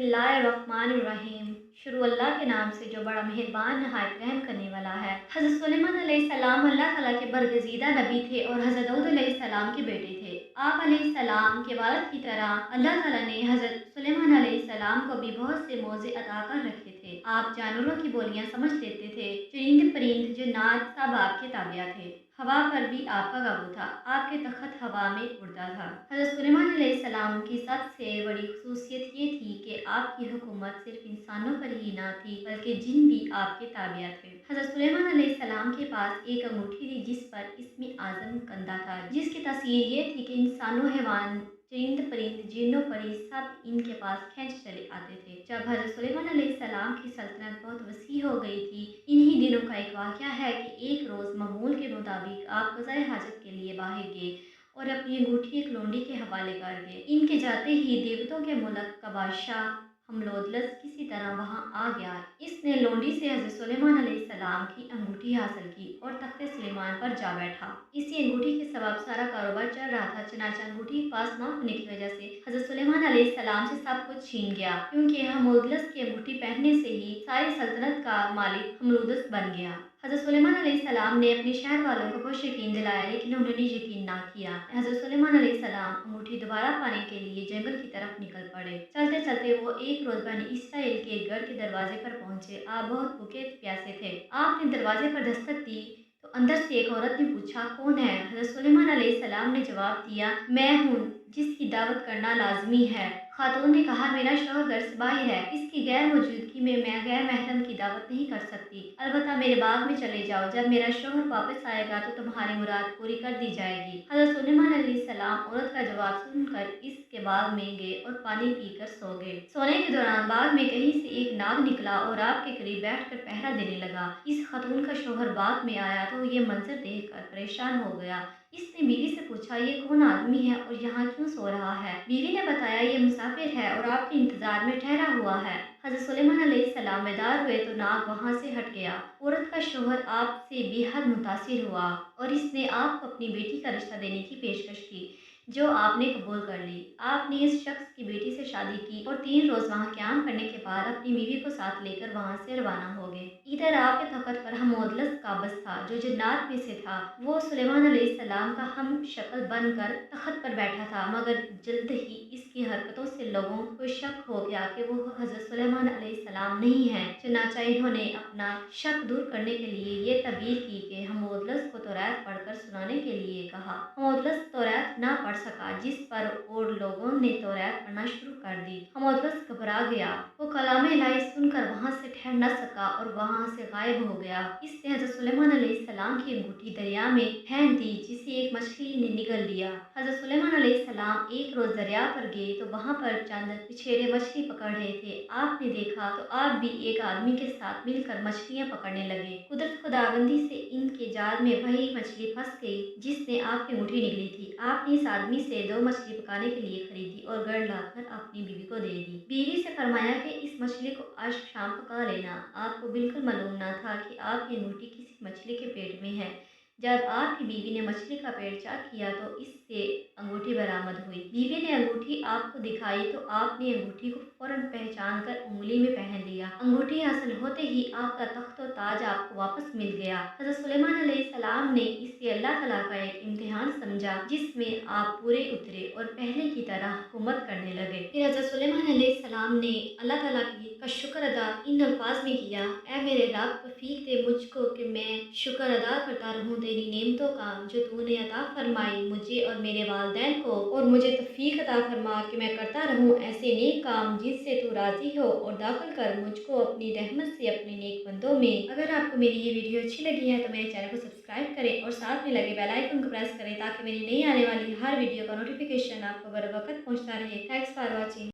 बिस्मिल्लाहिर्रहमानिर्रहीम। शुरू अल्लाह के नाम से जो बड़ा मेहरबान नहायत रहम करने वाला है। हज़रत सुलेमान अलैहिस्सलाम अल्लाह ताला के बरगज़ीदा नबी थे और हज़रत दाऊद अलैहिस्सलाम के बेटे थे। आप अलैहिस्सलाम के वालिद की तरह अल्लाह ताला ने हज़रत सुलेमान अलैहिस्सलाम को भी बहुत से मौज़े अता कर रखे थे। आप जानवरों की बोलियां समझ लेते थे। चुनिंदे परिंद जन्नात सब आपके ताबिया थे। हवा पर भी आपका काबू था। आपके तख़्त हवा में उड़ता था। हज़रत सुलेमान अलैहिस्सलाम की सबसे बड़ी ख़ुसूसियत ये थी कि आपकी हुकूमत सिर्फ इंसानों पर ही ना थी बल्कि जिन भी आपके ताबिया थे। हज़रत सुलेमान अलैहिस्सलाम के पास एक अंगूठी थी जिस पर इस्म आज़म कंधा था, जिसकी तस्वीर ये थी कि इंसानों, हैवान, चरिंद परिंद, जिन्नो परी सब इनके पास खींच चले आते थे। जब हज़रत सुलेमान अलैहिस्सलाम की सल्तनत बहुत वसी हो गई थी, इन्हीं दिनों का एक वाक़या है कि एक रोज़ मामूल के मुताबिक आप क़ज़ाए हाजत के लिए बाहर गए और अपनी अंगूठी एक लोंडी के हवाले कर गए। इनके जाते ही देवतों के मुल्क का बादशाह हमलोदलस किसी तरह वहां आ गया। इसने लोंडी से हज़रत सुलेमान अलैहिस्सलाम की अंगूठी हासिल की और तख्ते सुलेमान पर जा बैठा। इसी अंगूठी के सबब सारा कारोबार चल रहा था। चनाचा अंगूठी पास न होने की वजह से हज़रत सुलेमान अलैहिस्सलाम से सब कुछ छीन गया, क्योंकि हमलोदलस की अंगूठी पहनने से ही सारी सल्तनत का मालिक हमलोदलस बन गया। हज़रत सुलेमान अलैहिस्सलाम ने अपने शहर वालों को खुश यकीन दिलाया, लेकिन उन्होंने यकीन ना किया। हज़रत सुलेमान अलैहिस्सलाम अंगूठी दोबारा पाने के लिए जंगल की तरफ निकल पड़े। चलते चलते वो एक रोज़ बनी इसराइल के एक गढ़ के दरवाजे पर पहुंचे। आप बहुत भूखे प्यासे थे। आपने दरवाजे पर दस्तक दी तो अंदर से एक औरत ने पूछा, कौन है? हज़रत सुलेमान अलैहिस्सलाम ने जवाब दिया, मैं हूँ जिसकी दावत करना लाजमी है। खातून ने कहा, मेरा शौहर घर से बाहर है, इसकी गैर मौजूदगी में मैं गैर महरम की दावत नहीं कर सकती। अलबत्ता मेरे बाग में चले जाओ, जब मेरा शौहर वापस आएगा तो तुम्हारी मुराद पूरी कर दी जाएगी। हज़रत सुलेमान अलैहिस्सलाम औरत का जवाब सुनकर इसके बाग में गए और पानी पीकर सो गए। सोने के दौरान बाग में कहीं से एक नाग निकला और आपके करीब बैठकर पहरा देने लगा। इस खातून का शौहर बाग में आया तो ये मंजर देखकर परेशान हो गया। इसने बीवी से पूछा, ये कौन आदमी है और यहाँ क्यों सो रहा है? बीवी ने बताया, ये मुसाफिर है और आपके इंतजार में ठहरा हुआ है। हज़रत सुलेमान अलैहिस्सलाम बेदार हुए तो नाग वहाँ से हट गया। औरत का शौहर आपसे बेहद मुतासिर हुआ और इसने आपको अपनी बेटी का रिश्ता देने की पेशकश की, जो आपने कबूल कर ली। आपने इस शख्स की बेटी से शादी की और 3 रोज़ वहाँ क़याम करने के बाद अपनी बीवी को साथ लेकर वहाँ से रवाना हो गए। इधर आपके तख़्त पर हमलोदलस काबिज़ था, जो जन्नात में से था। वो सुलेमान अलैहिस्सलाम का हम शक्ल बनकर तख़्त पर बैठा था, मगर जल्द ही इसकी हरकतों से लोगों को शक हो गया कि वो हज़रत सुलेमान अलैहिस्सलाम नहीं है। चुनांचे इन्होंने अपना शक दूर करने के लिए ये तबीर की कि हमलोदलस को तौरात पढ़कर सुनाने के लिए कहा। हमलोदलस तौरात ना पढ़ सका, जिस पर और लोगों ने तौरात पढ़ना शुरू कर दी। हमलोदलस घबरा गया। वो कलाम इलाही सुनकर वहाँ से ठहर न सका और वहाँ से गायब हो गया। इसने हज़रत सुलेमान अलैहिस्सलाम की अंगूठी दरिया में फेंक दी, जिसे एक मछली ने निगल लिया। हज़रत सुलेमान अलैहिस्सलाम एक रोज़ दरिया पर गए तो वहाँ पर चंद पिछेरे मछली पकड़ रहे थे। आपने देखा तो आप भी एक आदमी के साथ मिलकर मछलियाँ पकड़ने लगे। कुदरत खुदाबंदी से इनके जाल में वही मछली फंस गई जिसने आपकी अंगूठी निगली थी। आपने इस आदमी से 2 मछली पकाने के लिए खरीदी और गढ़ लाकर अपनी बीवी को दे दी। बीवी से फरमाया कि इस मछली को आज शाम पका लेना। आपको बिल्कुल मालूम न था कि आपकी अंगूठी किसी मछली के पेट में है। जब आपकी बीवी ने मछली का पेट चेक किया तो इससे अंगूठी बरामद हुई। बीवी ने अंगूठी आपको दिखाई तो आपने अंगूठी को फौरन पहचान कर उंगली में पहन लिया। अंगूठी हासिल होते ही आपका तख्त और ताज आपको वापस मिल गया। हज़रत सुलेमान अलैहिस्सलाम ने इसे अल्लाह ताला का एक इम्तिहान समझा, जिसमें आप पूरे उतरे और पहले की तरह हुकूमत करने लगे। फिर हज़रत सुलेमान अलैहिस्सलाम ने अल्लाह ताला का शुक्र अदा इन अल्फाज में किया, ऐ मेरे रब, तौफीक दे मुझको कि मैं शुक्र अदा करता रहूं तेरी नेमतों का जो तूने अता फरमाई मुझे और मेरे वालिदैन को, और मुझे तौफीक अता फरमा कि मैं करता रहूं ऐसे नेक काम जिससे तू राज़ी हो, और दाखिल कर मुझको अपनी रहमत से अपने नेक बंदों में। अगर आपको मेरी ये वीडियो अच्छी लगी है तो मेरे चैनल को सब्सक्राइब करें और साथ में लगे बेल आइकन को प्रेस करें ताकि मेरी नई आने वाली हर वीडियो का नोटिफिकेशन आपको बर वक्त पहुँचता रहे। Thanks for watching.